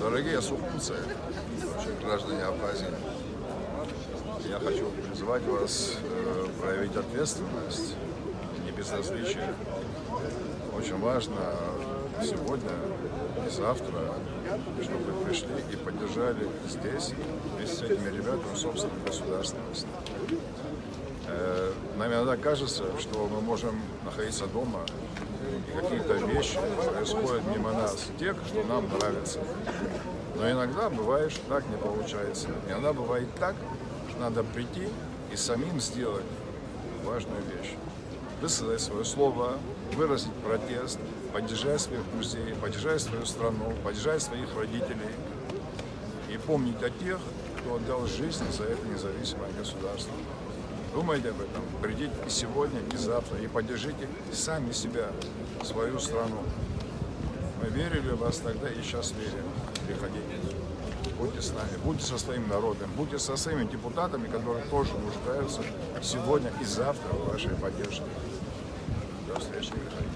Дорогие сухумцы, граждане Абхазии, я хочу призвать вас проявить ответственность, не безразличие. Очень важно сегодня и завтра, чтобы вы пришли и поддержали здесь, вместе с этими ребятами, собственную государственность. Нам иногда кажется, что мы можем находиться дома, и какие-то вещи происходят мимо нас, те, что нам нравятся. Но иногда бывает, что так не получается. Иногда бывает так, что надо прийти и самим сделать важную вещь. Высказать свое слово, выразить протест, поддержать своих друзей, поддержать свою страну, поддержать своих родителей. И помнить о тех, кто отдал жизнь за это независимое государство. Думайте об этом, придите и сегодня, и завтра, и поддержите сами себя, свою страну. Мы верили в вас тогда и сейчас верим. Приходите, будьте с нами, будьте со своим народом, будьте со своими депутатами, которые тоже нуждаются сегодня и завтра в вашей поддержке. До встречи, приходите.